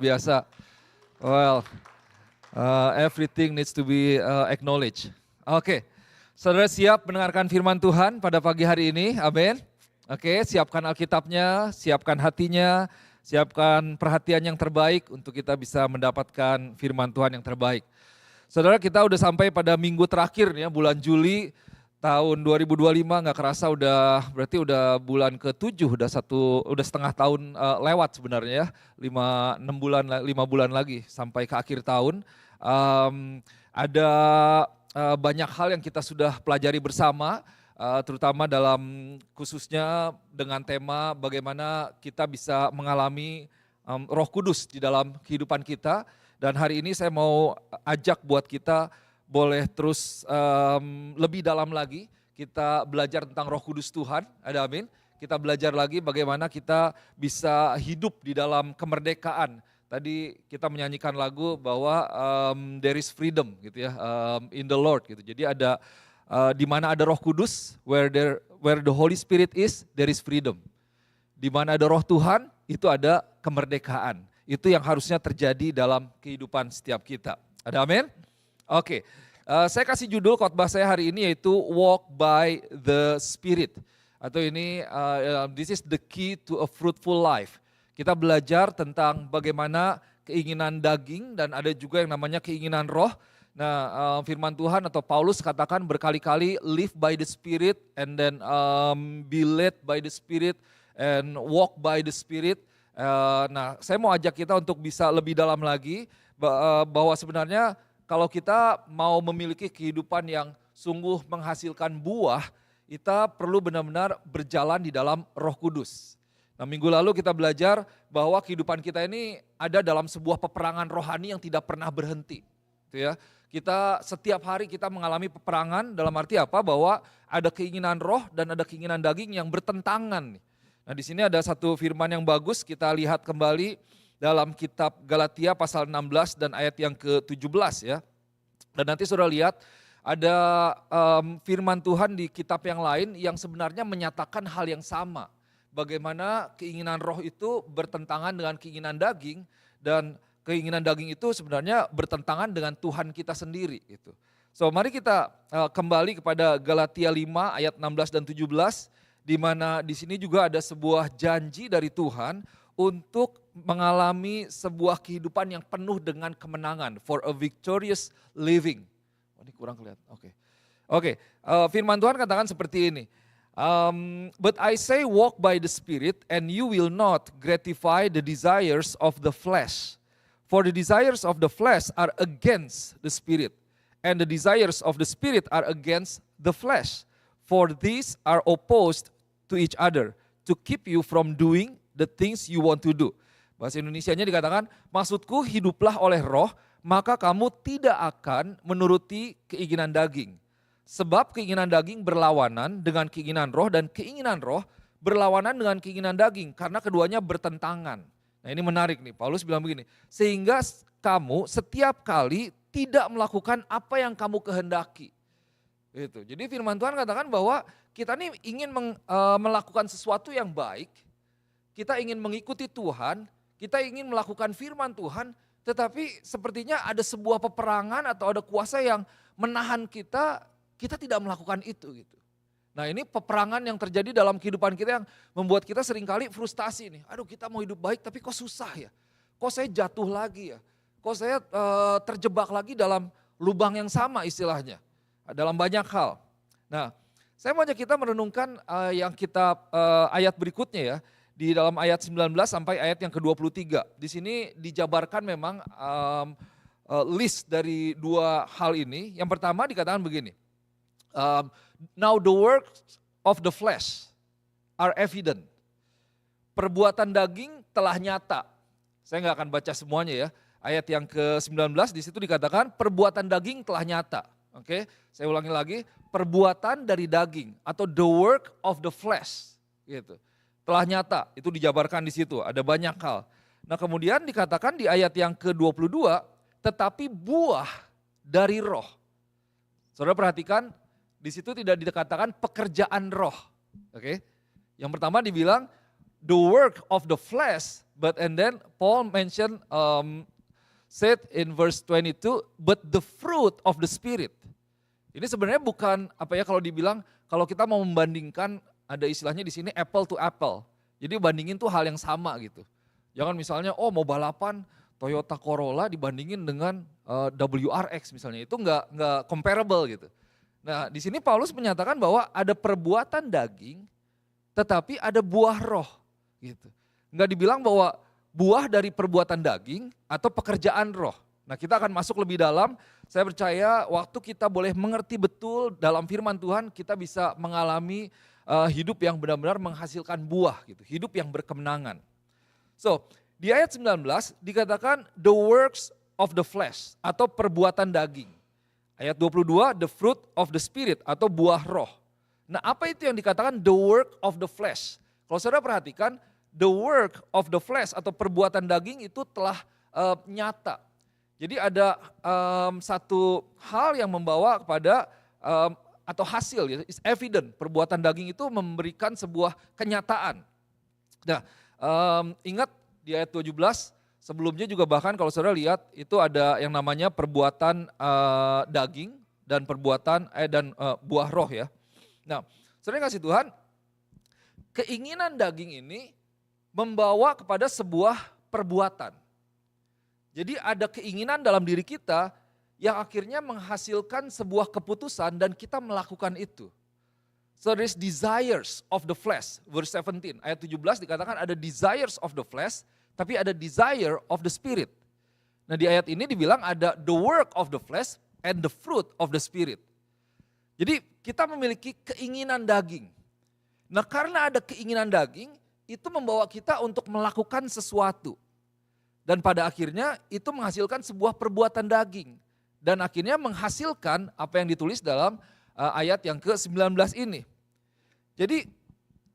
Biasa. Well, everything needs to be acknowledged. Oke, saudara siap mendengarkan firman Tuhan pada pagi hari ini, amin. Oke, siapkan Alkitabnya, siapkan hatinya, siapkan perhatian yang terbaik untuk kita bisa mendapatkan firman Tuhan yang terbaik. Saudara, kita udah sampai pada minggu terakhir ya, bulan Juli tahun 2025, nggak kerasa berarti udah bulan ke-7, udah setengah tahun lewat sebenarnya ya, 5 bulan lagi sampai ke akhir tahun. Ada banyak hal yang kita sudah pelajari bersama, terutama dalam khususnya dengan tema bagaimana kita bisa mengalami Roh Kudus di dalam kehidupan kita. Dan hari ini saya mau ajak buat kita boleh terus lebih dalam lagi, kita belajar tentang Roh Kudus Tuhan, ada amin. Kita belajar lagi bagaimana kita bisa hidup di dalam kemerdekaan. Tadi kita menyanyikan lagu bahwa there is freedom gitu ya, in the Lord gitu. Jadi ada di mana ada Roh Kudus, where the Holy Spirit is, there is freedom. Di mana ada Roh Tuhan, itu ada kemerdekaan. Itu yang harusnya terjadi dalam kehidupan setiap kita. Ada amin? Oke, saya kasih judul khotbah saya hari ini yaitu Walk by the Spirit. Atau ini, this is the key to a fruitful life. Kita belajar tentang bagaimana keinginan daging dan ada juga yang namanya keinginan roh. Nah, firman Tuhan atau Paulus katakan berkali-kali live by the Spirit and then be led by the Spirit and walk by the Spirit. Nah, saya mau ajak kita untuk bisa lebih dalam lagi bahwa sebenarnya kalau kita mau memiliki kehidupan yang sungguh menghasilkan buah, kita perlu benar-benar berjalan di dalam Roh Kudus. Nah, minggu lalu kita belajar bahwa kehidupan kita ini ada dalam sebuah peperangan rohani yang tidak pernah berhenti. Gitu ya. Kita setiap hari kita mengalami peperangan dalam arti apa? Bahwa ada keinginan roh dan ada keinginan daging yang bertentangan. Nah, di sini ada satu firman yang bagus, kita lihat kembali dalam kitab Galatia pasal 16 dan ayat yang ke-17 ya. Dan nanti saudara lihat ada firman Tuhan di kitab yang lain yang sebenarnya menyatakan hal yang sama. Bagaimana keinginan roh itu bertentangan dengan keinginan daging dan keinginan daging itu sebenarnya bertentangan dengan Tuhan kita sendiri gitu. So mari kita kembali kepada Galatia 5 ayat 16 dan 17 di mana di sini juga ada sebuah janji dari Tuhan untuk mengalami sebuah kehidupan yang penuh dengan kemenangan, for a victorious living. Oh, ini kurang kelihatan. Oke. Firman Tuhan katakan seperti ini. But I say walk by the Spirit and you will not gratify the desires of the flesh. For the desires of the flesh are against the Spirit and the desires of the Spirit are against the flesh. For these are opposed to each other to keep you from doing the things you want to do. Bahasa Indonesianya dikatakan, maksudku hiduplah oleh roh, maka kamu tidak akan menuruti keinginan daging. Sebab keinginan daging berlawanan dengan keinginan roh dan keinginan roh berlawanan dengan keinginan daging karena keduanya bertentangan. Nah, ini menarik nih, Paulus bilang begini, sehingga kamu setiap kali tidak melakukan apa yang kamu kehendaki. Gitu. Jadi firman Tuhan katakan bahwa kita nih ingin melakukan sesuatu yang baik, kita ingin mengikuti Tuhan, kita ingin melakukan firman Tuhan, tetapi sepertinya ada sebuah peperangan atau ada kuasa yang menahan kita tidak melakukan itu gitu. Nah, ini peperangan yang terjadi dalam kehidupan kita yang membuat kita seringkali frustasi nih. Aduh, kita mau hidup baik tapi kok susah ya? Kok saya jatuh lagi ya? Kok saya terjebak lagi dalam lubang yang sama istilahnya? Dalam banyak hal. Nah, saya mau ajak kita merenungkan yang kitab ayat berikutnya ya. Di dalam ayat 19 sampai ayat yang ke-23. Di sini dijabarkan memang list dari dua hal ini. Yang pertama dikatakan begini. Now the works of the flesh are evident. Perbuatan daging telah nyata. Saya nggak akan baca semuanya ya. Ayat yang ke-19 di situ dikatakan perbuatan daging telah nyata. Oke, saya ulangi lagi. Perbuatan dari daging atau the work of the flesh gitu. Telah nyata, itu dijabarkan di situ, ada banyak hal. Nah, kemudian dikatakan di ayat yang ke-22, tetapi buah dari roh. Saudara perhatikan, di situ tidak dikatakan pekerjaan roh. Oke. Yang pertama dibilang the work of the flesh, but and then Paul mentioned said in verse 22, but the fruit of the spirit. Ini sebenarnya bukan apa ya kalau dibilang kalau kita mau membandingkan ada istilahnya di sini apple to apple. Jadi bandingin tuh hal yang sama gitu. Jangan misalnya mau balapan Toyota Corolla dibandingin dengan WRX misalnya, itu nggak comparable gitu. Nah di sini Paulus menyatakan bahwa ada perbuatan daging, tetapi ada buah roh gitu. Nggak dibilang bahwa buah dari perbuatan daging atau pekerjaan roh. Nah kita akan masuk lebih dalam, saya percaya waktu kita boleh mengerti betul dalam firman Tuhan, kita bisa mengalami hidup yang benar-benar menghasilkan buah gitu, hidup yang berkemenangan. So, di ayat 19 dikatakan the works of the flesh atau perbuatan daging. Ayat 22 the fruit of the spirit atau buah roh. Nah apa itu yang dikatakan the work of the flesh? Kalau saudara perhatikan the work of the flesh atau perbuatan daging itu telah nyata. Jadi ada satu hal yang membawa kepada atau hasil, ya, is evident. Perbuatan daging itu memberikan sebuah kenyataan. Nah, ingat di ayat 17 sebelumnya juga bahkan kalau saudara lihat itu ada yang namanya perbuatan daging dan perbuatan buah roh ya. Nah, saudara kasih Tuhan, keinginan daging ini membawa kepada sebuah perbuatan. Jadi ada keinginan dalam diri kita yang akhirnya menghasilkan sebuah keputusan dan kita melakukan itu. So there is desires of the flesh, verse 17, ayat 17 dikatakan ada desires of the flesh, tapi ada desire of the spirit. Nah di ayat ini dibilang ada the work of the flesh and the fruit of the spirit. Jadi kita memiliki keinginan daging. Nah karena ada keinginan daging, itu membawa kita untuk melakukan sesuatu. Dan pada akhirnya itu menghasilkan sebuah perbuatan daging. Dan akhirnya menghasilkan apa yang ditulis dalam ayat yang ke-19 ini. Jadi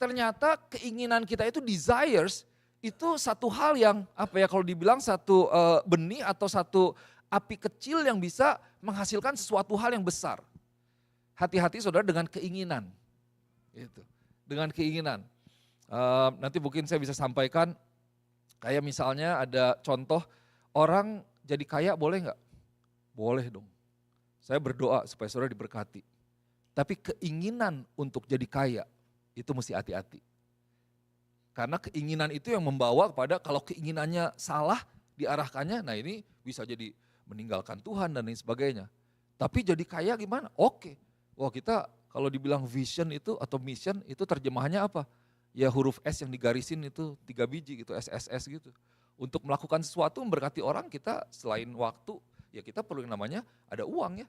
ternyata keinginan kita itu desires, itu satu hal yang apa ya kalau dibilang satu benih atau satu api kecil yang bisa menghasilkan sesuatu hal yang besar. Hati-hati saudara dengan keinginan. Gitu. Dengan keinginan. Nanti mungkin saya bisa sampaikan. Kayak misalnya ada contoh orang jadi kaya boleh nggak? Boleh dong. Saya berdoa supaya saudara diberkati. Tapi keinginan untuk jadi kaya itu mesti hati-hati. Karena keinginan itu yang membawa kepada kalau keinginannya salah diarahkannya, nah ini bisa jadi meninggalkan Tuhan dan lain sebagainya. Tapi jadi kaya gimana? Oke. Wah kita kalau dibilang vision itu atau mission itu terjemahannya apa? Ya huruf S yang digarisin itu 3 biji gitu, SSS gitu. Untuk melakukan sesuatu memberkati orang kita selain waktu, ya kita perlu yang namanya ada uang ya.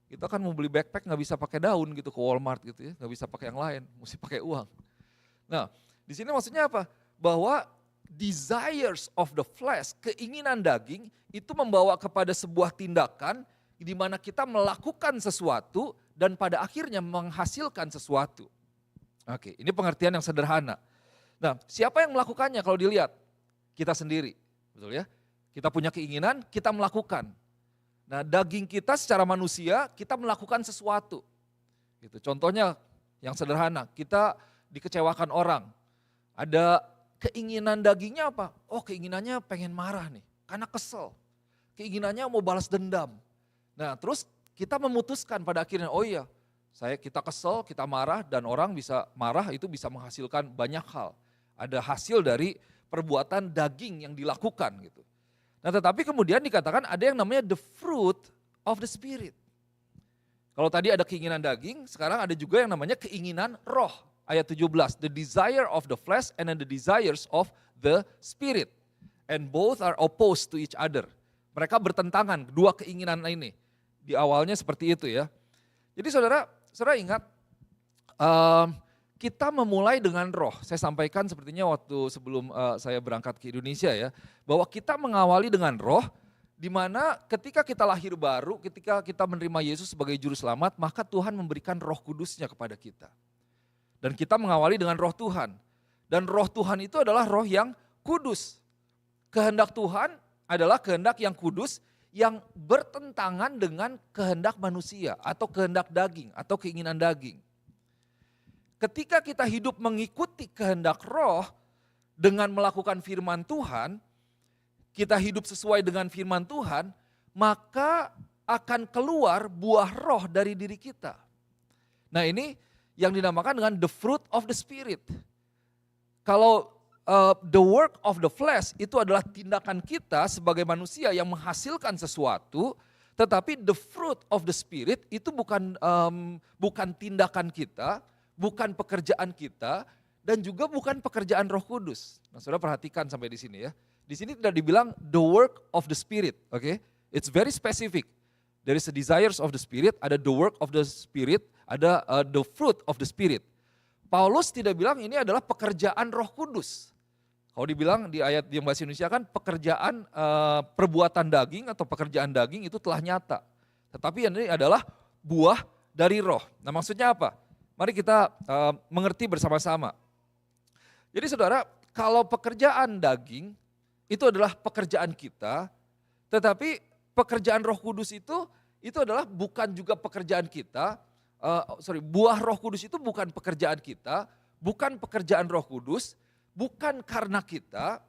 Kita kan mau beli backpack nggak bisa pakai daun gitu ke Walmart gitu ya, nggak bisa pakai yang lain, mesti pakai uang. Nah di sini maksudnya apa? Bahwa desires of the flesh, keinginan daging itu membawa kepada sebuah tindakan di mana kita melakukan sesuatu dan pada akhirnya menghasilkan sesuatu. Oke, ini pengertian yang sederhana. Nah, siapa yang melakukannya kalau dilihat? Kita sendiri, betul ya? Kita punya keinginan, kita melakukan. Nah, daging kita secara manusia, kita melakukan sesuatu. Gitu. Contohnya yang sederhana, kita dikecewakan orang. Ada keinginan dagingnya apa? Oh, keinginannya pengen marah nih, karena kesel. Keinginannya mau balas dendam. Nah, terus kita memutuskan pada akhirnya, oh iya, kita kesel, kita marah dan orang bisa marah itu bisa menghasilkan banyak hal. Ada hasil dari perbuatan daging yang dilakukan gitu. Nah tetapi kemudian dikatakan ada yang namanya the fruit of the spirit. Kalau tadi ada keinginan daging, sekarang ada juga yang namanya keinginan roh. Ayat 17, the desire of the flesh and the desires of the spirit. And both are opposed to each other. Mereka bertentangan, kedua keinginan ini. Di awalnya seperti itu ya. Jadi saudara ingat, kita memulai dengan roh. Saya sampaikan sepertinya waktu sebelum saya berangkat ke Indonesia ya, bahwa kita mengawali dengan roh, di mana ketika kita lahir baru, ketika kita menerima Yesus sebagai juru selamat, maka Tuhan memberikan roh kudusnya kepada kita. Dan kita mengawali dengan roh Tuhan. Dan roh Tuhan itu adalah roh yang kudus. Kehendak Tuhan adalah kehendak yang kudus, yang bertentangan dengan kehendak manusia atau kehendak daging atau keinginan daging. Ketika kita hidup mengikuti kehendak roh, dengan melakukan firman Tuhan, kita hidup sesuai dengan firman Tuhan, maka akan keluar buah roh dari diri kita. Nah ini yang dinamakan dengan the fruit of the spirit. Kalau the work of the flesh itu adalah tindakan kita sebagai manusia yang menghasilkan sesuatu, tetapi the fruit of the spirit itu bukan tindakan kita, bukan pekerjaan kita, dan juga bukan pekerjaan Roh Kudus. Nah, saudara perhatikan sampai di sini ya. Di sini tidak dibilang the work of the spirit, oke? It's very specific. There is a desires of the spirit, ada the work of the spirit, ada the fruit of the spirit. Paulus tidak bilang ini adalah pekerjaan Roh Kudus. Kalau dibilang di ayat yang bahasa Indonesia kan pekerjaan perbuatan daging atau pekerjaan daging itu telah nyata. Tetapi ini adalah buah dari roh. Nah maksudnya apa? Mari kita mengerti bersama-sama. Jadi saudara, kalau pekerjaan daging itu adalah pekerjaan kita, tetapi pekerjaan Roh Kudus itu adalah bukan juga pekerjaan kita. Buah Roh Kudus itu bukan pekerjaan kita, bukan pekerjaan Roh Kudus, bukan karena kita,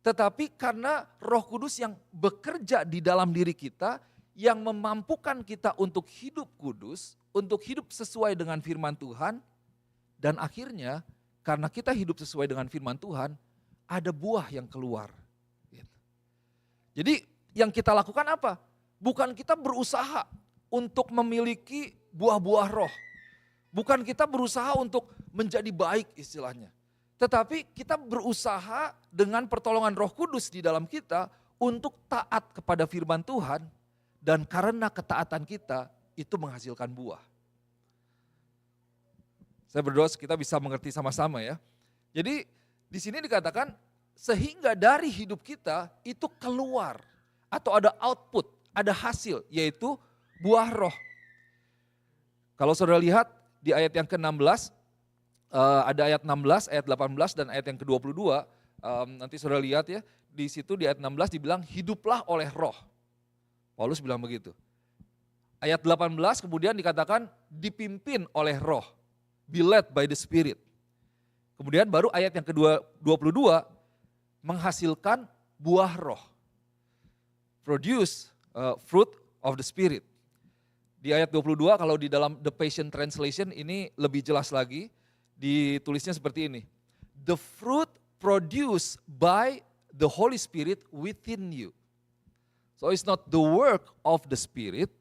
tetapi karena Roh Kudus yang bekerja di dalam diri kita, yang memampukan kita untuk hidup kudus, untuk hidup sesuai dengan firman Tuhan, dan akhirnya karena kita hidup sesuai dengan firman Tuhan, ada buah yang keluar. Jadi yang kita lakukan apa? Bukan kita berusaha untuk memiliki buah-buah roh. Bukan kita berusaha untuk menjadi baik istilahnya. Tetapi kita berusaha dengan pertolongan Roh Kudus di dalam kita untuk taat kepada firman Tuhan. Dan karena ketaatan kita itu menghasilkan buah. Saya berdoa kita bisa mengerti sama-sama ya. Jadi di sini dikatakan sehingga dari hidup kita itu keluar atau ada output, ada hasil yaitu buah roh. Kalau saudara lihat di ayat yang ke-16, ada ayat 16, ayat 18 dan ayat yang ke-22, nanti saudara lihat ya, di situ di ayat 16 dibilang hiduplah oleh roh. Paulus bilang begitu. Ayat 18 kemudian dikatakan dipimpin oleh roh, be led by the spirit. Kemudian baru ayat yang ke-22 menghasilkan buah roh. Produce fruit of the spirit. Di ayat 22 kalau di dalam The Passion Translation ini lebih jelas lagi, ditulisnya seperti ini. The fruit produced by the Holy Spirit within you. So it's not the work of the Spirit,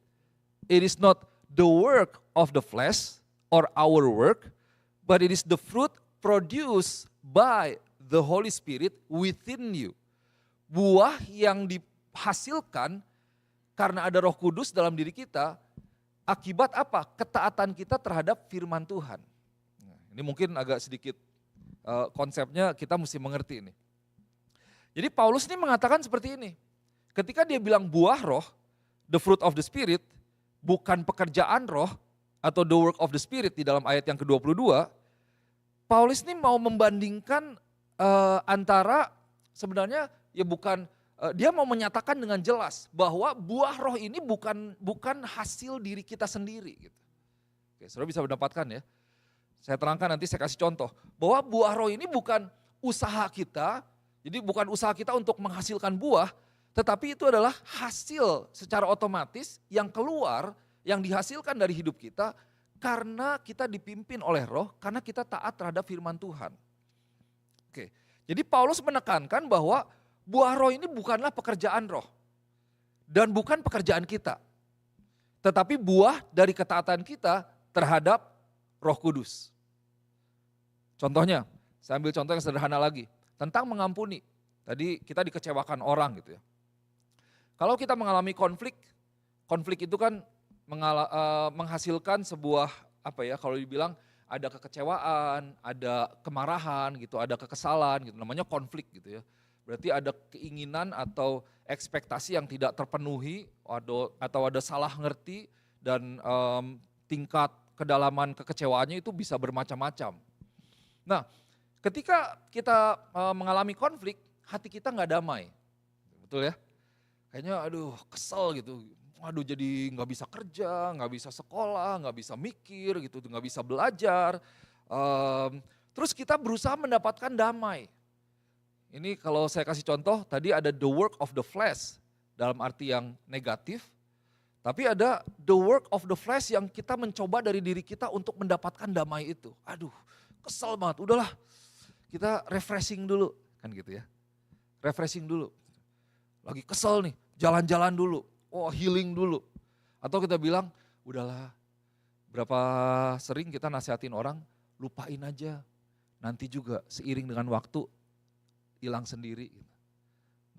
it is not the work of the flesh or our work, but it is the fruit produced by the Holy Spirit within you. Buah yang dihasilkan karena ada Roh Kudus dalam diri kita, akibat apa? Ketaatan kita terhadap firman Tuhan. Nah, ini mungkin agak sedikit konsepnya kita mesti mengerti ini. Jadi Paulus ini mengatakan seperti ini. Ketika dia bilang buah roh, the fruit of the spirit, bukan pekerjaan roh atau the work of the spirit di dalam ayat yang ke-22, Paulus ini mau membandingkan antara sebenarnya ya bukan, dia mau menyatakan dengan jelas bahwa buah roh ini bukan hasil diri kita sendiri. Gitu. Oke, saudara bisa mendapatkan ya. Saya terangkan nanti saya kasih contoh. Bahwa buah roh ini bukan usaha kita, jadi bukan usaha kita untuk menghasilkan buah, tetapi itu adalah hasil secara otomatis yang keluar, yang dihasilkan dari hidup kita karena kita dipimpin oleh roh, karena kita taat terhadap firman Tuhan. Oke, jadi Paulus menekankan bahwa buah roh ini bukanlah pekerjaan roh dan bukan pekerjaan kita, tetapi buah dari ketaatan kita terhadap Roh Kudus. Contohnya, saya ambil contoh yang sederhana lagi, tentang mengampuni. Tadi kita dikecewakan orang gitu ya. Kalau kita mengalami konflik itu kan menghasilkan sebuah kalau dibilang ada kekecewaan, ada kemarahan gitu, ada kekesalan gitu, namanya konflik gitu ya. Berarti ada keinginan atau ekspektasi yang tidak terpenuhi atau ada salah ngerti dan tingkat kedalaman kekecewaannya itu bisa bermacam-macam. Nah, ketika kita mengalami konflik, hati kita nggak damai, betul ya? Kayaknya kesel gitu, jadi nggak bisa kerja, nggak bisa sekolah, nggak bisa mikir gitu, nggak bisa belajar. Terus kita berusaha mendapatkan damai. Ini kalau saya kasih contoh, tadi ada the work of the flesh dalam arti yang negatif, tapi ada the work of the flesh yang kita mencoba dari diri kita untuk mendapatkan damai itu. Aduh, kesel banget, udahlah kita refreshing dulu, kan gitu ya. Refreshing dulu, lagi kesel nih, jalan-jalan dulu, oh healing dulu. Atau kita bilang, udahlah berapa sering kita nasihatin orang, lupain aja, nanti juga seiring dengan waktu hilang sendiri.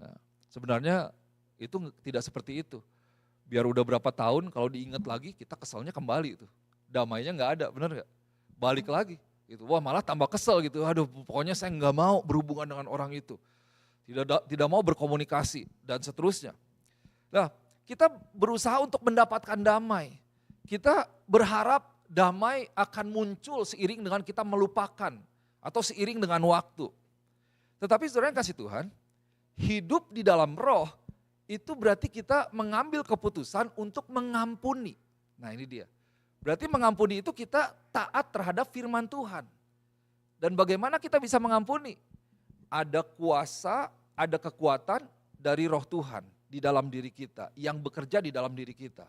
Nah, sebenarnya itu tidak seperti itu. Biar udah berapa tahun kalau diingat lagi kita keselnya kembali itu. Damainya nggak ada, bener nggak? Balik lagi. Gitu. Wah malah tambah kesel gitu. Aduh pokoknya saya nggak mau berhubungan dengan orang itu. Tidak mau berkomunikasi dan seterusnya. Nah kita berusaha untuk mendapatkan damai. Kita berharap damai akan muncul seiring dengan kita melupakan atau seiring dengan waktu. Tetapi saudara yang kasih Tuhan, hidup di dalam roh itu berarti kita mengambil keputusan untuk mengampuni. Nah ini dia. Berarti mengampuni itu kita taat terhadap firman Tuhan. Dan bagaimana kita bisa mengampuni? Ada kuasa, ada kekuatan dari roh Tuhan di dalam diri kita, yang bekerja di dalam diri kita.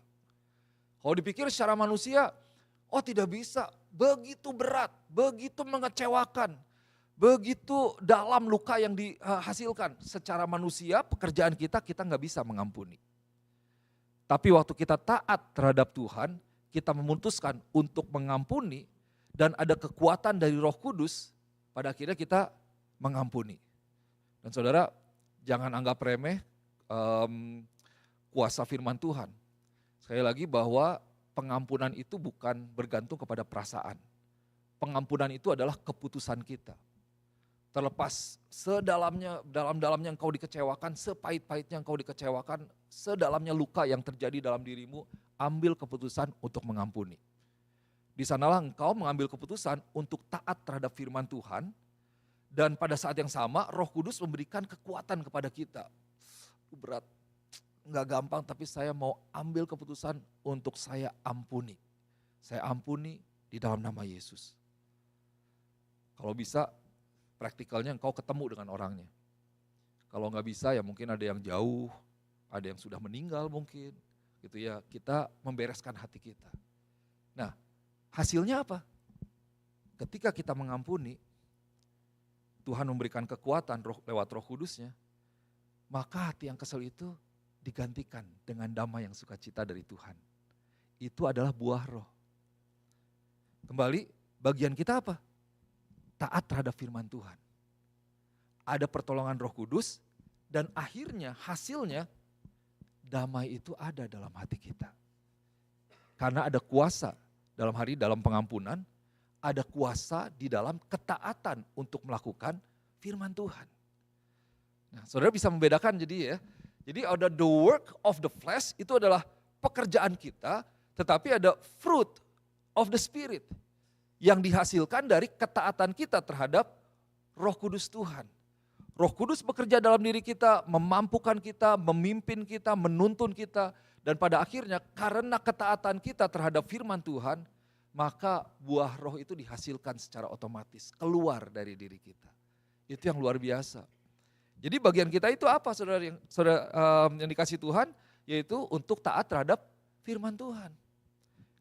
Kalau dipikir secara manusia, oh tidak bisa, begitu berat, begitu mengecewakan, begitu dalam luka yang dihasilkan. Secara manusia pekerjaan kita nggak bisa mengampuni. Tapi waktu kita taat terhadap Tuhan, kita memutuskan untuk mengampuni dan ada kekuatan dari Roh Kudus, pada akhirnya kita mengampuni. Dan saudara jangan anggap remeh kuasa firman Tuhan. Sekali lagi bahwa pengampunan itu bukan bergantung kepada perasaan. Pengampunan itu adalah keputusan kita. Terlepas dalam-dalamnya engkau dikecewakan, sepahit-pahitnya engkau dikecewakan, sedalamnya luka yang terjadi dalam dirimu, ambil keputusan untuk mengampuni. Di sanalah engkau mengambil keputusan untuk taat terhadap firman Tuhan, dan pada saat yang sama Roh Kudus memberikan kekuatan kepada kita. Berat, nggak gampang, tapi saya mau ambil keputusan untuk saya ampuni. Saya ampuni di dalam nama Yesus. Kalau bisa, praktikalnya engkau ketemu dengan orangnya. Kalau nggak bisa ya mungkin ada yang jauh, ada yang sudah meninggal mungkin, gitu ya. Kita membereskan hati kita. Nah, hasilnya apa? Ketika kita mengampuni, Tuhan memberikan kekuatan lewat Roh Kudusnya, maka hati yang kesel itu digantikan dengan damai yang sukacita dari Tuhan. Itu adalah buah roh. Kembali, bagian kita apa? Taat terhadap firman Tuhan. Ada pertolongan Roh Kudus dan akhirnya hasilnya damai itu ada dalam hati kita. Karena ada kuasa dalam pengampunan, ada kuasa di dalam ketaatan untuk melakukan firman Tuhan. Nah, saudara bisa membedakan jadi ya. Jadi ada the work of the flesh itu adalah pekerjaan kita, tetapi ada fruit of the spirit yang dihasilkan dari ketaatan kita terhadap Roh Kudus Tuhan. Roh Kudus bekerja dalam diri kita, memampukan kita, memimpin kita, menuntun kita, dan pada akhirnya karena ketaatan kita terhadap firman Tuhan, maka buah roh itu dihasilkan secara otomatis, keluar dari diri kita. Itu yang luar biasa. Jadi bagian kita itu apa saudara yang dikasih Tuhan? Yaitu untuk taat terhadap firman Tuhan.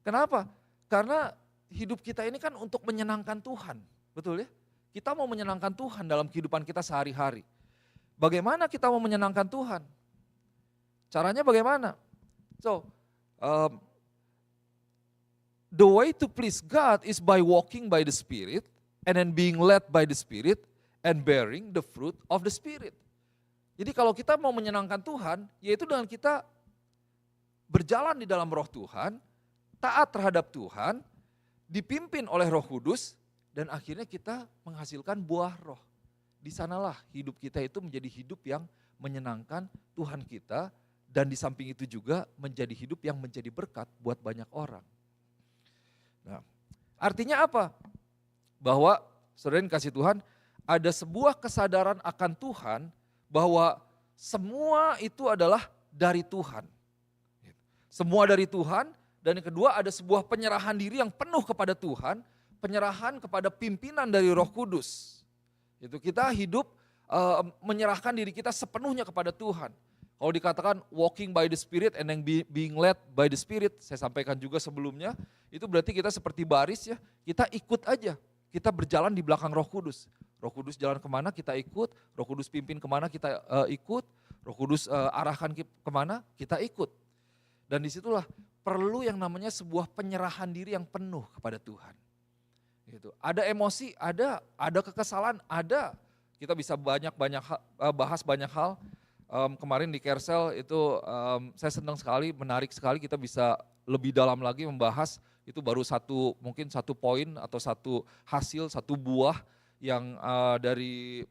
Kenapa? Karena hidup kita ini kan untuk menyenangkan Tuhan, betul ya? Kita mau menyenangkan Tuhan dalam kehidupan kita sehari-hari. Bagaimana kita mau menyenangkan Tuhan? Caranya bagaimana? The way to please God is by walking by the Spirit and then being led by the Spirit and bearing the fruit of the Spirit. Jadi kalau kita mau menyenangkan Tuhan, yaitu dengan kita berjalan di dalam roh Tuhan, taat terhadap Tuhan, dipimpin oleh Roh Kudus, dan akhirnya kita menghasilkan buah roh. Di sanalah hidup kita itu menjadi hidup yang menyenangkan Tuhan kita, dan di samping itu juga menjadi hidup yang menjadi berkat buat banyak orang. Nah, artinya apa? Bahwa saudara yang kasih Tuhan, ada sebuah kesadaran akan Tuhan bahwa semua itu adalah dari Tuhan. Semua dari Tuhan, dan yang kedua ada sebuah penyerahan diri yang penuh kepada Tuhan, penyerahan kepada pimpinan dari Roh Kudus. Itu kita hidup menyerahkan diri kita sepenuhnya kepada Tuhan. Kalau dikatakan walking by the Spirit and then being led by the Spirit, saya sampaikan juga sebelumnya, itu berarti kita seperti baris ya, kita ikut aja. Kita berjalan di belakang Roh Kudus. Roh Kudus jalan kemana kita ikut, Roh Kudus pimpin kemana kita ikut, Roh Kudus arahkan kemana kita ikut. Dan disitulah perlu yang namanya sebuah penyerahan diri yang penuh kepada Tuhan. Gitu. Ada emosi, ada kekesalan, ada. Kita bisa bahas banyak hal. Kemarin di Kersel itu saya senang sekali, menarik sekali kita bisa lebih dalam lagi membahas itu baru mungkin satu poin atau satu hasil, satu buah yang dari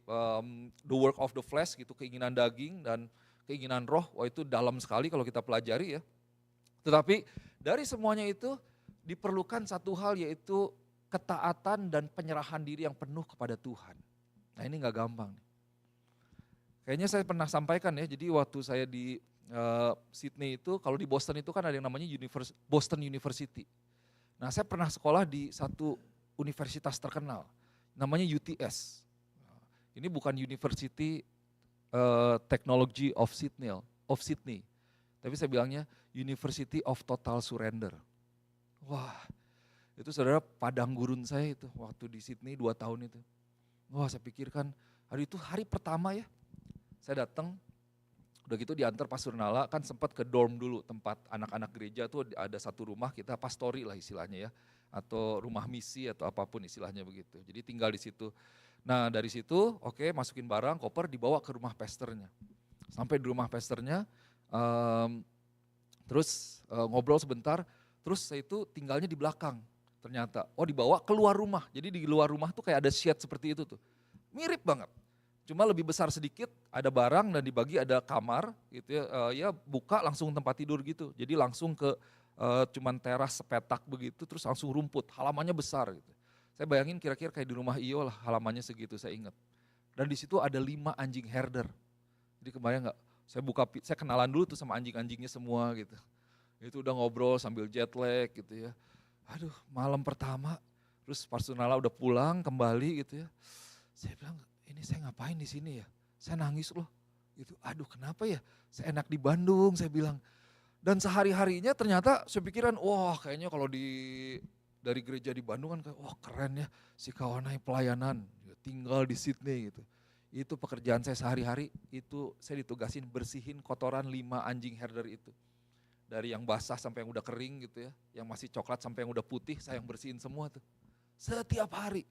the work of the flesh gitu, keinginan daging dan keinginan roh, wah itu dalam sekali kalau kita pelajari ya. Tetapi dari semuanya itu diperlukan satu hal yaitu ketaatan dan penyerahan diri yang penuh kepada Tuhan. Nah ini gak gampang. Kayaknya saya pernah sampaikan ya, jadi waktu saya di Sydney itu, kalau di Boston itu kan ada yang namanya Boston University. Nah saya pernah sekolah di satu universitas terkenal, namanya UTS. Ini bukan University Technology of Sydney, tapi saya bilangnya University of Total Surrender. Wah, itu saudara padang gurun saya itu waktu di Sydney 2 tahun itu. Wah saya pikirkan, hari itu hari pertama ya, saya datang, udah gitu diantar Pastor Nala, kan sempat ke dorm dulu, tempat anak-anak gereja tuh ada satu rumah kita pastori lah istilahnya ya, atau rumah misi atau apapun istilahnya begitu. Jadi tinggal di situ. Nah dari situ, oke, masukin barang, koper, dibawa ke rumah pastornya. Sampai di rumah pastornya, terus ngobrol sebentar, terus saya itu tinggalnya di belakang. Ternyata, dibawa keluar rumah. Jadi di luar rumah tuh kayak ada shed seperti itu tuh. Mirip banget. Cuma lebih besar sedikit, ada barang dan dibagi ada kamar gitu ya, ya buka langsung tempat tidur gitu. Jadi langsung ke cuman teras sepetak begitu, terus langsung rumput, halamannya besar gitu. Saya bayangin kira-kira kayak di rumah Iyo lah halamannya segitu, saya ingat. Dan di situ ada 5 anjing herder. Jadi kebayang gak, saya kenalan dulu tuh sama anjing-anjingnya semua gitu. Itu udah ngobrol sambil jet lag gitu ya. Aduh malam pertama, terus Pastor Nala udah pulang kembali gitu ya. Saya bilang, ini saya ngapain di sini ya? Saya nangis loh. Gitu. Aduh kenapa ya? Saya enak di Bandung, saya bilang. Dan sehari-harinya ternyata saya pikiran, wah kayaknya kalau dari gereja di Bandung kan, wah keren ya si Kawanai pelayanan, tinggal di Sydney gitu. Itu pekerjaan saya sehari-hari, itu saya ditugasin bersihin kotoran 5 anjing herder itu. Dari yang basah sampai yang udah kering gitu ya, yang masih coklat sampai yang udah putih, saya yang bersihin semua tuh. Setiap hari.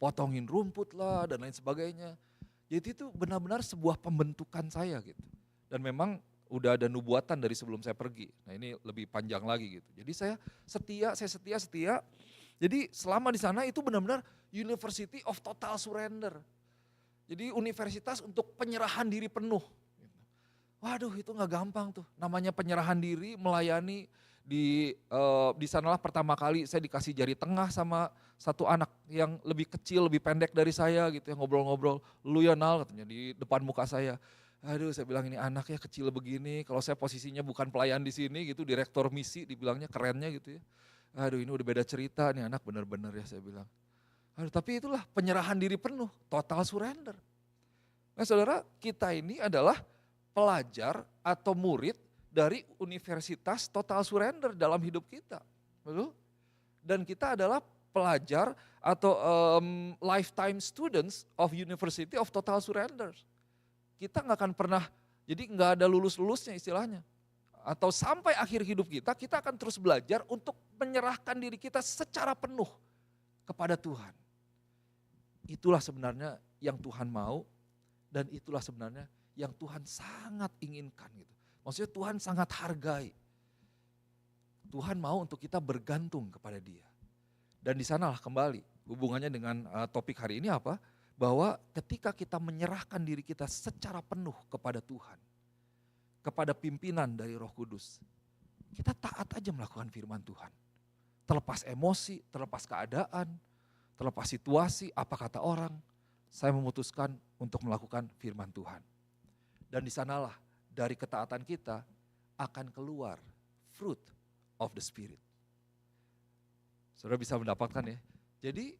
Potongin rumput lah dan lain sebagainya. Jadi itu benar-benar sebuah pembentukan saya gitu. Dan memang udah ada nubuatan dari sebelum saya pergi. Nah ini lebih panjang lagi gitu. Jadi saya setia. Jadi selama di sana itu benar-benar University of Total Surrender. Jadi universitas untuk penyerahan diri penuh. Waduh itu gak gampang tuh, namanya penyerahan diri, melayani. Di sanalah pertama kali saya dikasih jari tengah sama satu anak yang lebih kecil, lebih pendek dari saya gitu ya, ngobrol-ngobrol, lu ya Nal katanya di depan muka saya. Aduh saya bilang ini anak ya kecil begini, kalau saya posisinya bukan pelayan di sini gitu, direktur misi dibilangnya kerennya gitu ya. Aduh ini udah beda cerita nih anak bener-bener ya saya bilang. Aduh tapi itulah penyerahan diri penuh, total surrender. Nah saudara kita ini adalah pelajar atau murid dari Universitas Total Surrender dalam hidup kita. Betul? Dan kita adalah pelajar atau lifetime students of University of Total Surrender. Kita nggak akan pernah, jadi nggak ada lulus-lulusnya istilahnya. Atau sampai akhir hidup kita akan terus belajar untuk menyerahkan diri kita secara penuh kepada Tuhan. Itulah sebenarnya yang Tuhan mau dan itulah sebenarnya yang Tuhan sangat inginkan gitu. Maksudnya Tuhan sangat hargai. Tuhan mau untuk kita bergantung kepada Dia. Dan di sanalah kembali hubungannya dengan topik hari ini apa? Bahwa ketika kita menyerahkan diri kita secara penuh kepada Tuhan, kepada pimpinan dari Roh Kudus, kita taat aja melakukan firman Tuhan. Terlepas emosi, terlepas keadaan, terlepas situasi, apa kata orang, saya memutuskan untuk melakukan firman Tuhan. Dan di sanalah dari ketaatan kita akan keluar fruit of the Spirit. Saudara bisa mendapatkan ya. Jadi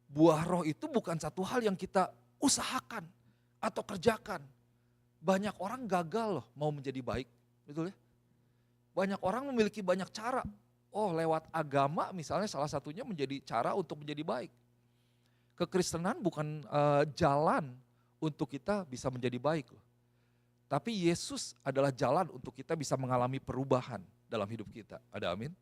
buah roh itu bukan satu hal yang kita usahakan. atau kerjakan. Banyak orang gagal loh mau menjadi baik, betul ya? Banyak orang memiliki banyak cara. Oh, lewat agama misalnya salah satunya menjadi cara untuk menjadi baik. Kekristenan bukan jalan untuk kita bisa menjadi baik loh. Tapi Yesus adalah jalan untuk kita bisa mengalami perubahan dalam hidup kita. Ada amin?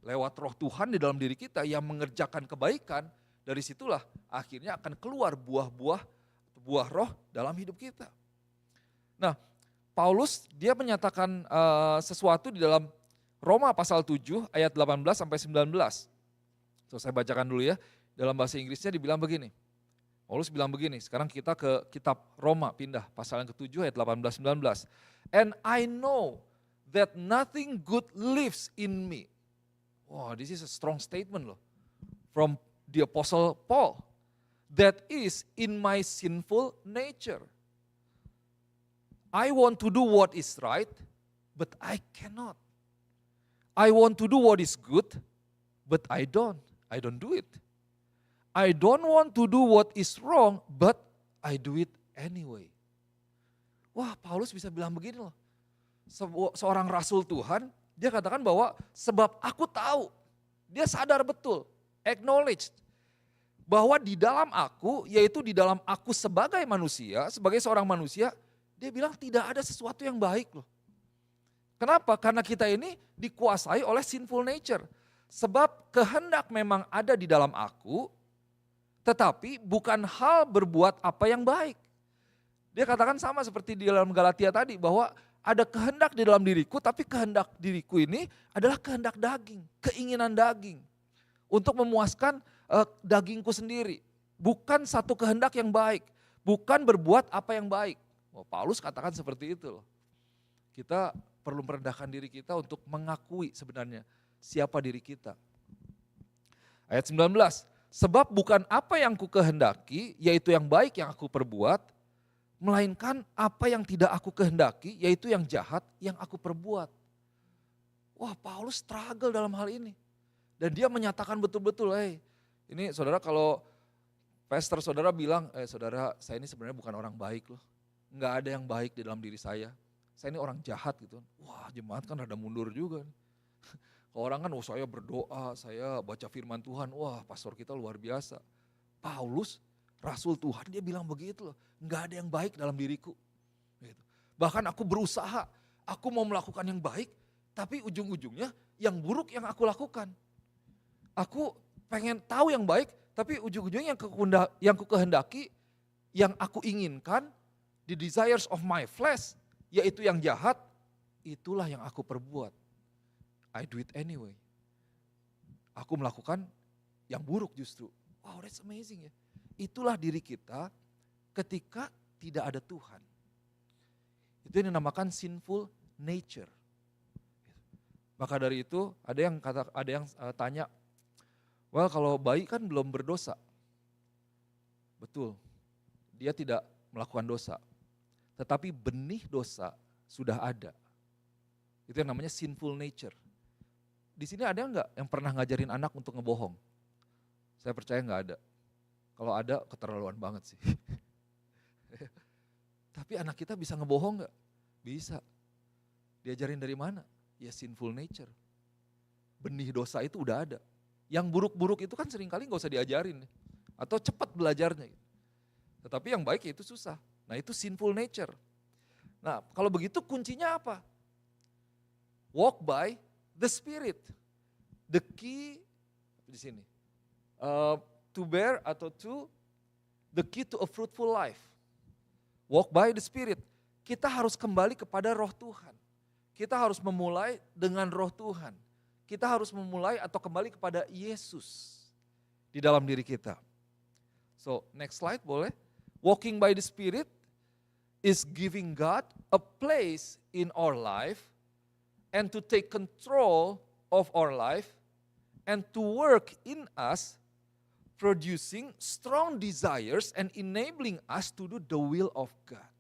Lewat roh Tuhan di dalam diri kita yang mengerjakan kebaikan, dari situlah akhirnya akan keluar buah roh dalam hidup kita. Nah, Paulus dia menyatakan sesuatu di dalam Roma pasal 7 ayat 18 sampai 19. So, saya bacakan dulu ya. Dalam bahasa Inggrisnya dibilang begini. Paulus bilang begini, sekarang kita ke kitab Roma, pindah pasal yang ke-7 ayat 18-19. And I know that nothing good lives in me. Wow, this is a strong statement loh. From the Apostle Paul. That is in my sinful nature. I want to do what is right, but I cannot. I want to do what is good, but I don't do it. I don't want to do what is wrong, but I do it anyway. Wah, Paulus bisa bilang begini loh. Seorang rasul Tuhan, dia katakan bahwa sebab aku tahu, dia sadar betul, acknowledge, bahwa di dalam aku, yaitu di dalam aku sebagai manusia, sebagai seorang manusia, dia bilang tidak ada sesuatu yang baik loh. Kenapa? Karena kita ini dikuasai oleh sinful nature. Sebab kehendak memang ada di dalam aku, tetapi bukan hal berbuat apa yang baik. Dia katakan sama seperti di dalam Galatia tadi, bahwa ada kehendak di dalam diriku, tapi kehendak diriku ini adalah kehendak daging, keinginan daging. Untuk memuaskan dagingku sendiri. Bukan satu kehendak yang baik, bukan berbuat apa yang baik. Paulus katakan seperti itu loh. Kita perlu merendahkan diri kita untuk mengakui sebenarnya siapa diri kita. Ayat 19. Sebab bukan apa yang ku kehendaki, yaitu yang baik yang aku perbuat, melainkan apa yang tidak aku kehendaki, yaitu yang jahat yang aku perbuat. Wah, Paulus struggle dalam hal ini. Dan dia menyatakan betul-betul, ini saudara kalau pastor saudara bilang, saudara saya ini sebenarnya bukan orang baik loh. Enggak ada yang baik di dalam diri saya ini orang jahat gitu. Wah, jemaat kan rada mundur juga. Orang kan, saya berdoa, saya baca firman Tuhan, wah pastor kita luar biasa. Paulus, rasul Tuhan, dia bilang begitu loh, enggak ada yang baik dalam diriku. Gitu. Bahkan aku berusaha, aku mau melakukan yang baik, tapi ujung-ujungnya yang buruk yang aku lakukan. Aku pengen tahu yang baik, tapi ujung-ujungnya yang ku kehendaki, yang aku inginkan, the desires of my flesh, yaitu yang jahat, itulah yang aku perbuat. I do it anyway. Aku melakukan yang buruk justru. Wow, that's amazing ya. Itulah diri kita ketika tidak ada Tuhan. Itu yang dinamakan sinful nature. Maka dari itu ada yang tanya, well kalau bayi kan belum berdosa. Betul, dia tidak melakukan dosa. Tetapi benih dosa sudah ada. Itu yang namanya sinful nature. Di sini ada enggak yang pernah ngajarin anak untuk ngebohong? Saya percaya enggak ada. Kalau ada keterlaluan banget sih. Tapi anak kita bisa ngebohong enggak? Bisa. Diajarin dari mana? Ya sinful nature. Benih dosa itu udah ada. Yang buruk-buruk itu kan seringkali enggak usah diajarin. Atau cepat belajarnya. Tetapi yang baik itu susah. Nah itu sinful nature. Nah kalau begitu kuncinya apa? Walk by the Spirit. The key di sini. To bear atau the key to a fruitful life. Walk by the Spirit. Kita harus kembali kepada roh Tuhan. Kita harus memulai dengan roh Tuhan. Kita harus memulai atau kembali kepada Yesus di dalam diri kita. So next slide boleh. Walking by the Spirit is giving God a place in our life and to take control of our life and to work in us, producing strong desires and enabling us to do the will of God.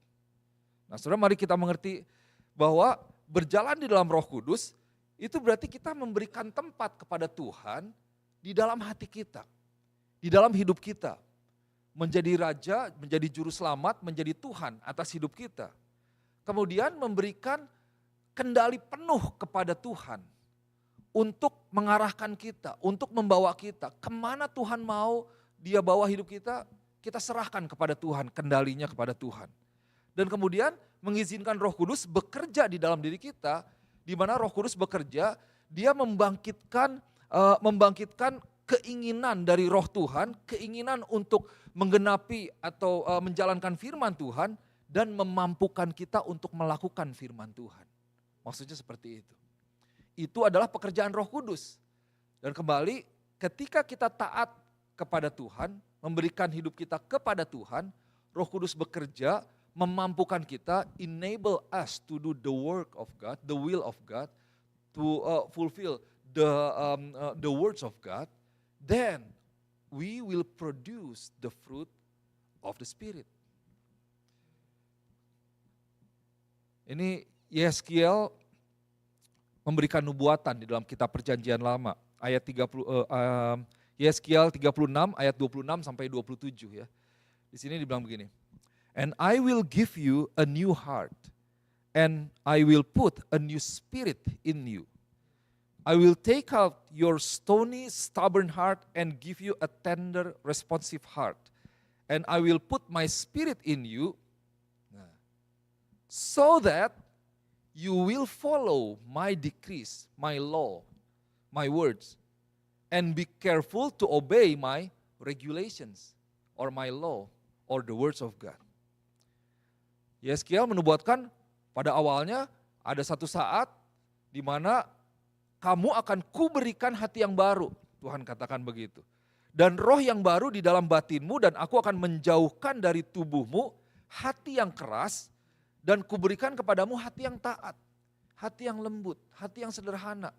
Nah saudara, mari kita mengerti bahwa berjalan di dalam Roh Kudus itu berarti kita memberikan tempat kepada Tuhan di dalam hati kita, di dalam hidup kita. menjadi raja, menjadi juru selamat, menjadi Tuhan atas hidup kita. Kemudian memberikan kendali penuh kepada Tuhan untuk mengarahkan kita, untuk membawa kita. Kemana Tuhan mau Dia bawa hidup kita, kita serahkan kepada Tuhan, kendalinya kepada Tuhan. Dan kemudian mengizinkan Roh Kudus bekerja di dalam diri kita, di mana Roh Kudus bekerja, Dia membangkitkan keinginan dari Roh Tuhan, keinginan untuk menggenapi atau menjalankan firman Tuhan, dan memampukan kita untuk melakukan firman Tuhan. Maksudnya seperti itu. Itu adalah pekerjaan Roh Kudus. Dan kembali ketika kita taat kepada Tuhan, memberikan hidup kita kepada Tuhan, Roh Kudus bekerja, memampukan kita, enable us to do the work of God, the will of God, to fulfill the words of God, then we will produce the fruit of the Spirit. Ini Yeskiel memberikan nubuatan di dalam kitab Perjanjian Lama, ayat 30, Yeskiel 36 ayat 26 sampai 27 ya. Di sini dibilang begini. And I will give you a new heart, and I will put a new spirit in you. I will take out your stony, stubborn heart and give you a tender, responsive heart. And I will put my spirit in you, so that you will follow my decrees, my law, my words, and be careful to obey my regulations, or my law, or the words of God. Yeskiel menubuatkan pada awalnya ada satu saat di mana kamu akan kuberikan hati yang baru. Tuhan katakan begitu. Dan roh yang baru di dalam batinmu, dan aku akan menjauhkan dari tubuhmu hati yang keras, dan kuberikan kepadamu hati yang taat, hati yang lembut, hati yang sederhana.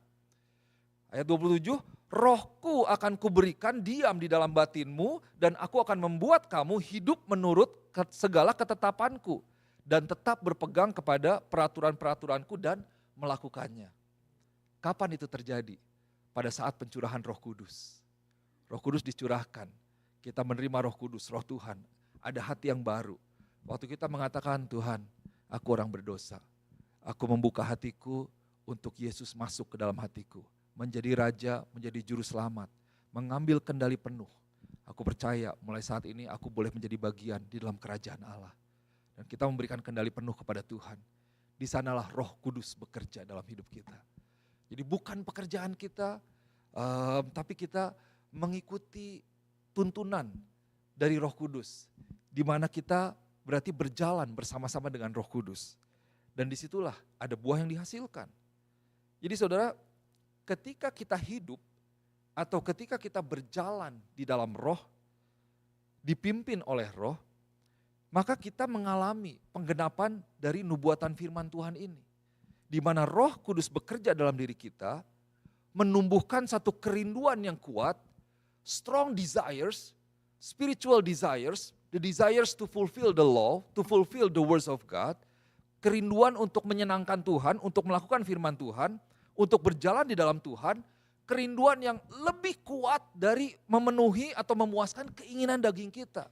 Ayat 27, rohku akan kuberikan diam di dalam batinmu, dan aku akan membuat kamu hidup menurut segala ketetapanku, dan tetap berpegang kepada peraturan-peraturanku dan melakukannya. Kapan itu terjadi? Pada saat pencurahan Roh Kudus. Roh Kudus dicurahkan, kita menerima Roh Kudus, Roh Tuhan, ada hati yang baru. Waktu kita mengatakan, Tuhan, aku orang berdosa, aku membuka hatiku untuk Yesus masuk ke dalam hatiku, menjadi raja, menjadi juru selamat, mengambil kendali penuh. Aku percaya mulai saat ini aku boleh menjadi bagian di dalam kerajaan Allah. Dan kita memberikan kendali penuh kepada Tuhan. Di sanalah Roh Kudus bekerja dalam hidup kita. Jadi bukan pekerjaan kita, tapi kita mengikuti tuntunan dari Roh Kudus. Di mana kita berarti berjalan bersama-sama dengan Roh Kudus. Dan disitulah ada buah yang dihasilkan. Jadi saudara, ketika kita hidup atau ketika kita berjalan di dalam Roh, dipimpin oleh Roh, maka kita mengalami penggenapan dari nubuatan firman Tuhan ini. Di mana Roh Kudus bekerja dalam diri kita, menumbuhkan satu kerinduan yang kuat, strong desires, spiritual desires, the desires to fulfill the law, to fulfill the words of God, kerinduan untuk menyenangkan Tuhan, untuk melakukan firman Tuhan, untuk berjalan di dalam Tuhan, kerinduan yang lebih kuat dari memenuhi atau memuaskan keinginan daging kita.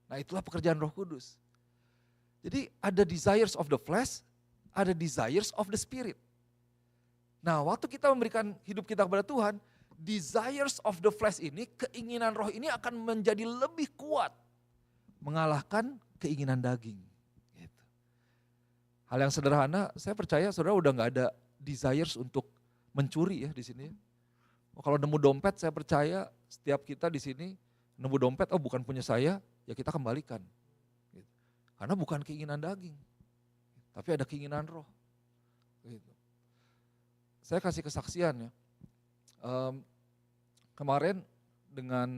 Nah, itulah pekerjaan Roh Kudus. Jadi ada desires of the flesh, ada desires of the spirit. Nah, waktu kita memberikan hidup kita kepada Tuhan, desires of the flesh ini, keinginan roh ini akan menjadi lebih kuat mengalahkan keinginan daging. Gitu. Hal yang sederhana, saya percaya saudara udah gak ada desires untuk mencuri ya di sini. Kalau nemu dompet, saya percaya setiap kita di sini nemu dompet, oh bukan punya saya, ya kita kembalikan. Gitu. Karena bukan keinginan daging, tapi ada keinginan roh. Gitu. Saya kasih kesaksian ya. Kemarin dengan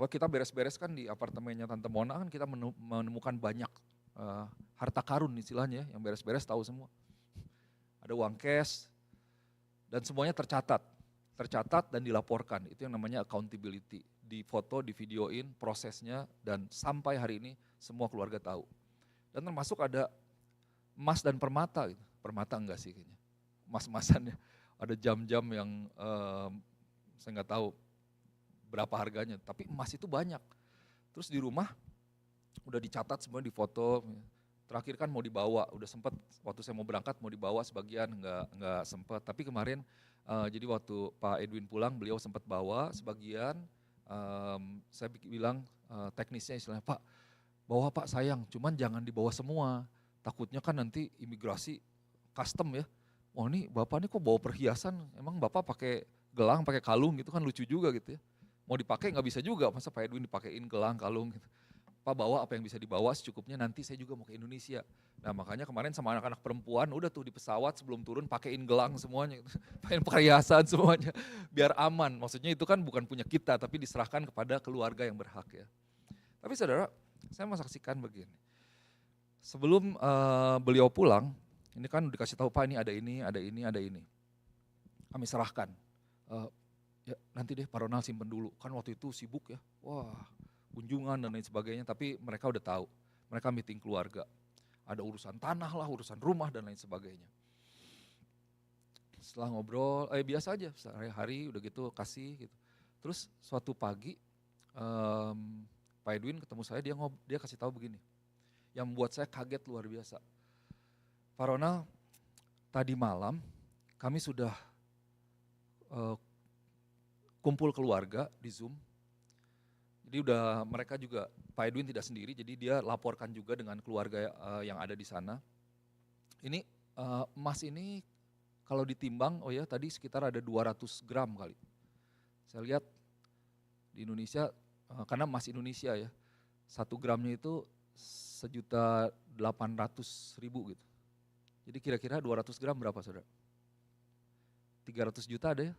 kita beres-beres kan di apartemennya Tante Mona kan kita menemukan banyak harta karun istilahnya yang beres-beres tahu semua. Ada uang cash dan semuanya tercatat dan dilaporkan. Itu yang namanya accountability. Difoto, divideoin prosesnya dan sampai hari ini semua keluarga tahu. Dan termasuk ada emas dan permata gitu. Permata enggak sih kayaknya. Emas-emasannya. Ada jam-jam yang saya nggak tahu berapa harganya, tapi emas itu banyak. Terus di rumah udah dicatat semua, di foto. Terakhir kan mau dibawa, udah sempat waktu saya mau berangkat mau dibawa sebagian, nggak sempat. Tapi kemarin jadi waktu Pak Edwin pulang, beliau sempat bawa sebagian. Saya bilang teknisnya istilahnya, Pak bawa Pak sayang, cuman jangan dibawa semua. Takutnya kan nanti imigrasi custom ya. Wah ini Bapak ini kok bawa perhiasan, emang Bapak pakai gelang, pakai kalung gitu kan lucu juga gitu ya. Mau dipakai nggak bisa juga, masa Pak Edwin dipakein gelang, kalung gitu. Pak bawa apa yang bisa dibawa secukupnya, nanti saya juga mau ke Indonesia. Nah makanya kemarin sama anak-anak perempuan udah tuh di pesawat sebelum turun pakein gelang semuanya, pakein perhiasan semuanya, biar aman. Maksudnya itu kan bukan punya kita, tapi diserahkan kepada keluarga yang berhak ya. Tapi saudara, saya mau saksikan begini. Sebelum beliau pulang, ini kan dikasih tahu Pak ini ada ini, ada ini, ada ini. Kami serahkan, ya nanti deh Pak Ronald simpen dulu, kan waktu itu sibuk ya, wah kunjungan dan lain sebagainya, tapi mereka udah tahu, mereka meeting keluarga, ada urusan tanah lah, urusan rumah dan lain sebagainya. Setelah ngobrol, biasa aja, sehari-hari udah gitu kasih gitu. Terus suatu pagi Pak Edwin ketemu saya, dia kasih tahu begini, yang membuat saya kaget luar biasa. Pak Ronald, tadi malam kami sudah kumpul keluarga di Zoom. Jadi udah mereka juga, Pak Edwin tidak sendiri, jadi dia laporkan juga dengan keluarga yang ada di sana. Ini emas ini kalau ditimbang, oh ya tadi sekitar ada 200 gram kali. Saya lihat di Indonesia, karena emas Indonesia ya, 1 gramnya itu 1.800.000 gitu. Jadi kira-kira 200 gram berapa saudara? 300 juta ada ya?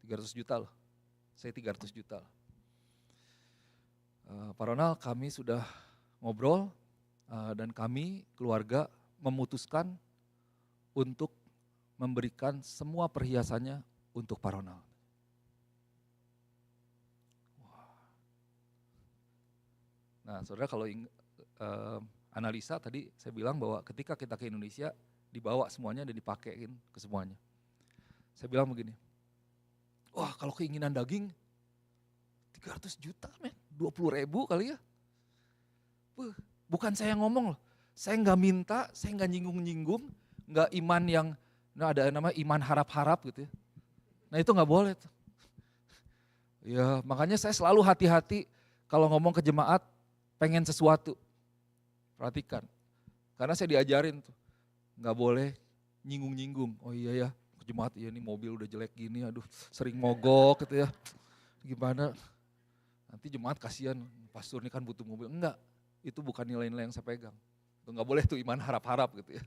300 juta loh, saya 300 juta loh. Pak Ronald, kami sudah ngobrol dan kami keluarga memutuskan untuk memberikan semua perhiasannya untuk Pak Ronald. Nah saudara, kalau analisa tadi saya bilang bahwa ketika kita ke Indonesia dibawa semuanya dan dipakein ke semuanya. Saya bilang begini, wah kalau keinginan daging 300 juta men, 20.000 kali ya. Bukan saya yang ngomong loh, saya nggak minta, saya nggak nyinggung-nyinggung, nggak iman yang, nah ada nama iman harap-harap gitu ya. Nah itu nggak boleh tuh. Ya makanya saya selalu hati-hati kalau ngomong ke jemaat pengen sesuatu. Perhatikan, karena saya diajarin tuh, nggak boleh nyinggung-nyinggung. Oh iya ya, ke jemaat iya nih mobil udah jelek gini, aduh sering mogok gitu ya. Gimana? Nanti jemaat kasihan, pastor ini kan butuh mobil. Enggak, itu bukan nilai-nilai yang saya pegang. Itu enggak boleh tuh iman harap-harap gitu ya.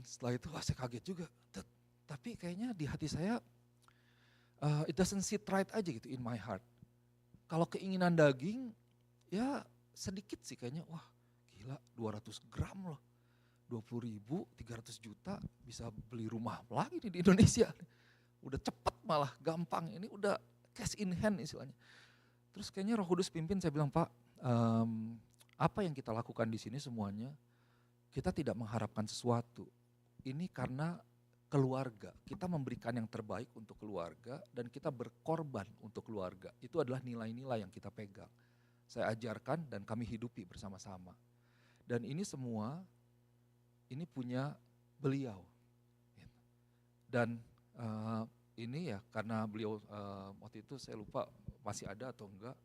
Setelah itu wah saya kaget juga. Tapi kayaknya di hati saya, it doesn't sit right aja gitu in my heart. Kalau keinginan daging, ya sedikit sih kayaknya, wah gila 200 gram loh. 20.000, 300 juta bisa beli rumah lagi nih di Indonesia. Udah cepet malah, gampang, ini udah cash in hand istilahnya. Terus kayaknya Roh Kudus pimpin, saya bilang Pak, apa yang kita lakukan di sini semuanya, kita tidak mengharapkan sesuatu. Ini karena keluarga, kita memberikan yang terbaik untuk keluarga dan kita berkorban untuk keluarga. Itu adalah nilai-nilai yang kita pegang. Saya ajarkan dan kami hidupi bersama-sama. Dan ini semua, ini punya beliau. Dan ini ya karena beliau waktu itu saya lupa masih ada atau enggak.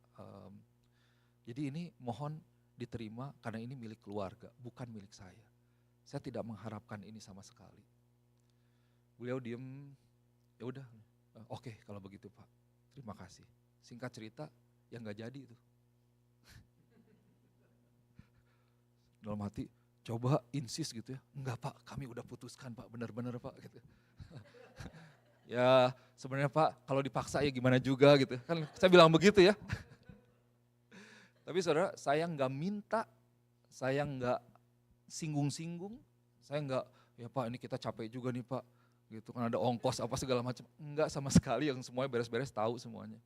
Jadi ini mohon diterima karena ini milik keluarga, bukan milik saya. Saya tidak mengharapkan ini sama sekali. Beliau diem, ya udah, oke kalau begitu Pak, terima kasih. Singkat cerita, ya nggak jadi itu. Dalam hati, coba insist gitu ya, enggak Pak, kami udah putuskan Pak, benar-benar Pak gitu. Ya sebenarnya Pak kalau dipaksa ya gimana juga gitu, kan saya bilang begitu ya. Tapi saudara, saya nggak minta, saya nggak singgung-singgung, saya nggak, ya Pak ini kita capek juga nih Pak, gitu kan ada ongkos apa segala macam, enggak sama sekali, yang semuanya beres-beres tahu semuanya.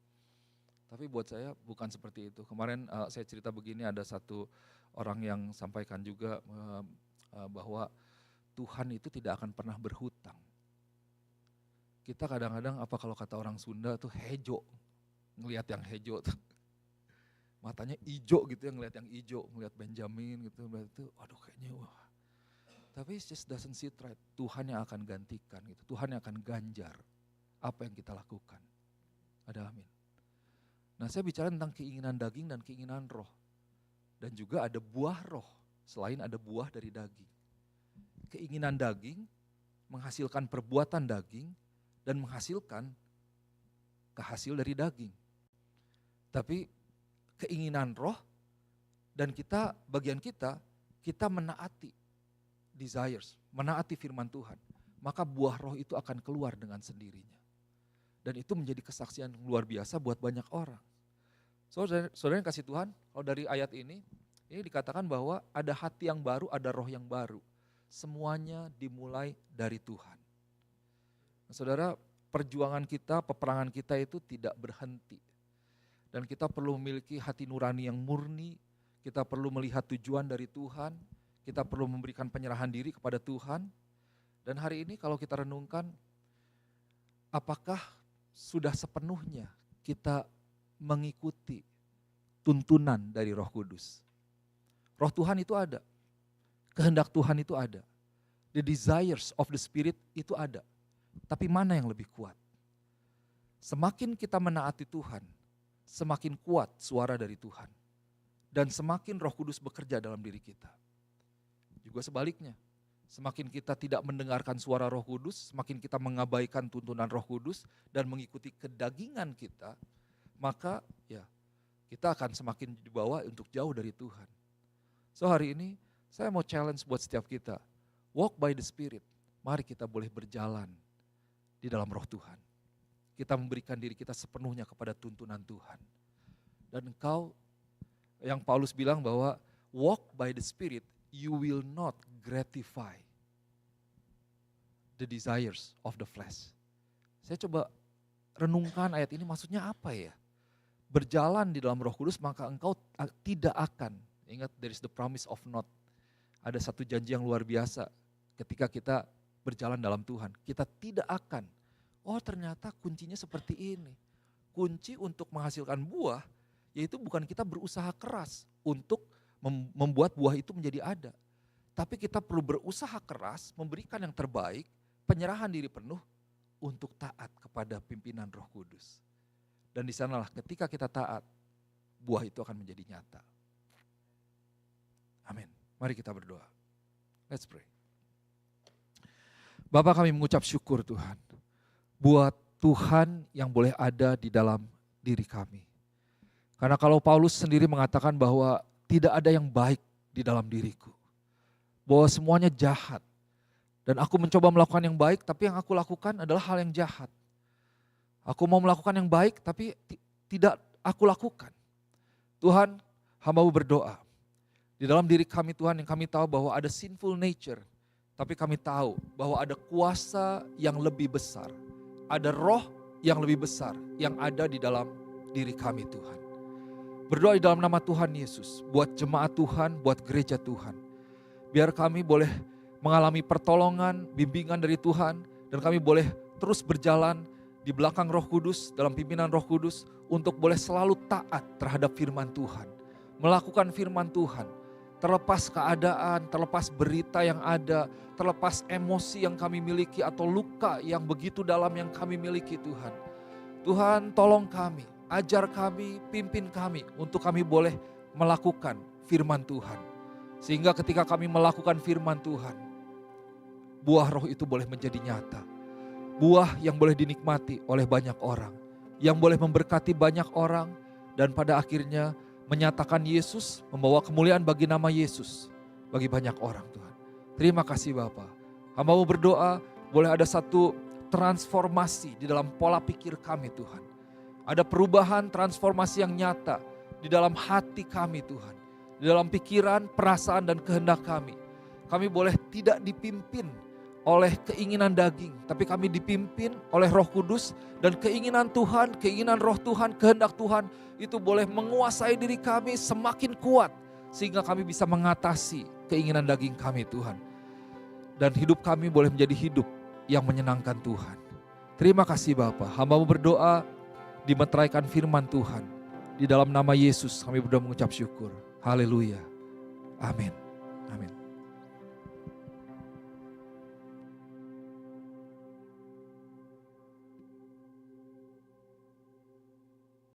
Tapi buat saya bukan seperti itu. Kemarin saya cerita begini, ada satu orang yang sampaikan juga bahwa Tuhan itu tidak akan pernah berhutang. Kita kadang-kadang apa kalau kata orang Sunda tuh hejo, ngelihat yang hejo tuh. Matanya ijo gitu ya, ngelihat yang ijo, ngelihat Benjamin gitu, ngelihat itu, aduh kayaknya wah. Tapi it just doesn't sit right. Tuhan yang akan gantikan gitu, Tuhan yang akan ganjar apa yang kita lakukan. Ada amin. Nah saya bicara tentang keinginan daging dan keinginan roh. Dan juga ada buah roh, selain ada buah dari daging. Keinginan daging menghasilkan perbuatan daging dan menghasilkan kehasil dari daging. Tapi keinginan roh dan bagian kita menaati desires, menaati firman Tuhan. Maka buah roh itu akan keluar dengan sendirinya. Dan itu menjadi kesaksian luar biasa buat banyak orang. Saudara yang kasih Tuhan, kalau dari ayat ini dikatakan bahwa ada hati yang baru, ada roh yang baru. Semuanya dimulai dari Tuhan. Nah, saudara, perjuangan kita, peperangan kita itu tidak berhenti. Dan kita perlu memiliki hati nurani yang murni, kita perlu melihat tujuan dari Tuhan, kita perlu memberikan penyerahan diri kepada Tuhan. Dan hari ini kalau kita renungkan, apakah sudah sepenuhnya kita mengikuti tuntunan dari Roh Kudus? Roh Tuhan itu ada, kehendak Tuhan itu ada, the desires of the Spirit itu ada. Tapi mana yang lebih kuat? Semakin kita menaati Tuhan, semakin kuat suara dari Tuhan. Dan semakin Roh Kudus bekerja dalam diri kita. Juga sebaliknya, semakin kita tidak mendengarkan suara Roh Kudus, semakin kita mengabaikan tuntunan Roh Kudus dan mengikuti kedagingan kita, maka ya kita akan semakin dibawa untuk jauh dari Tuhan. So hari ini saya mau challenge buat setiap kita, walk by the Spirit. Mari kita boleh berjalan di dalam roh Tuhan. Kita memberikan diri kita sepenuhnya kepada tuntunan Tuhan. Dan engkau, yang Paulus bilang bahwa walk by the Spirit, you will not gratify the desires of the flesh. Saya coba renungkan ayat ini maksudnya apa ya? Berjalan di dalam Roh Kudus maka engkau tidak akan, ingat there is the promise of not. Ada satu janji yang luar biasa ketika kita berjalan dalam Tuhan. Kita tidak akan, oh ternyata kuncinya seperti ini. Kunci untuk menghasilkan buah, yaitu bukan kita berusaha keras untuk membuat buah itu menjadi ada. Tapi kita perlu berusaha keras, memberikan yang terbaik, penyerahan diri penuh untuk taat kepada pimpinan Roh Kudus. Dan di sanalah ketika kita taat, buah itu akan menjadi nyata. Amin. Mari kita berdoa. Let's pray. Bapa, kami mengucap syukur Tuhan, buat Tuhan yang boleh ada di dalam diri kami. Karena kalau Paulus sendiri mengatakan bahwa tidak ada yang baik di dalam diriku. Bahwa semuanya jahat. Dan aku mencoba melakukan yang baik, tapi yang aku lakukan adalah hal yang jahat. Aku mau melakukan yang baik, tapi tidak aku lakukan. Tuhan, hamba-Mu berdoa. Di dalam diri kami Tuhan yang kami tahu bahwa ada sinful nature. Tapi kami tahu bahwa ada kuasa yang lebih besar. Ada roh yang lebih besar yang ada di dalam diri kami Tuhan. Berdoa di dalam nama Tuhan Yesus. Buat jemaat Tuhan, buat gereja Tuhan. Biar kami boleh mengalami pertolongan, bimbingan dari Tuhan. Dan kami boleh terus berjalan di belakang Roh Kudus, dalam pimpinan Roh Kudus. Untuk boleh selalu taat terhadap firman Tuhan. Melakukan firman Tuhan. Terlepas keadaan, terlepas berita yang ada, terlepas emosi yang kami miliki atau luka yang begitu dalam yang kami miliki Tuhan. Tuhan tolong kami, ajar kami, pimpin kami untuk kami boleh melakukan firman Tuhan. Sehingga ketika kami melakukan firman Tuhan, buah roh itu boleh menjadi nyata. Buah yang boleh dinikmati oleh banyak orang, yang boleh memberkati banyak orang dan pada akhirnya menyatakan Yesus, membawa kemuliaan bagi nama Yesus, bagi banyak orang Tuhan. Terima kasih Bapa. Hamba-Mu berdoa boleh ada satu transformasi di dalam pola pikir kami Tuhan. Ada perubahan transformasi yang nyata di dalam hati kami Tuhan. Di dalam pikiran, perasaan dan kehendak kami. Kami boleh tidak dipimpin oleh keinginan daging, tapi kami dipimpin oleh Roh Kudus dan keinginan Tuhan, keinginan Roh Tuhan, kehendak Tuhan itu boleh menguasai diri kami semakin kuat sehingga kami bisa mengatasi keinginan daging kami Tuhan. Dan hidup kami boleh menjadi hidup yang menyenangkan Tuhan. Terima kasih Bapa, hamba-Mu berdoa dimeteraikan firman Tuhan. Di dalam nama Yesus kami berdoa mengucap syukur. Haleluya. Amin. Amin.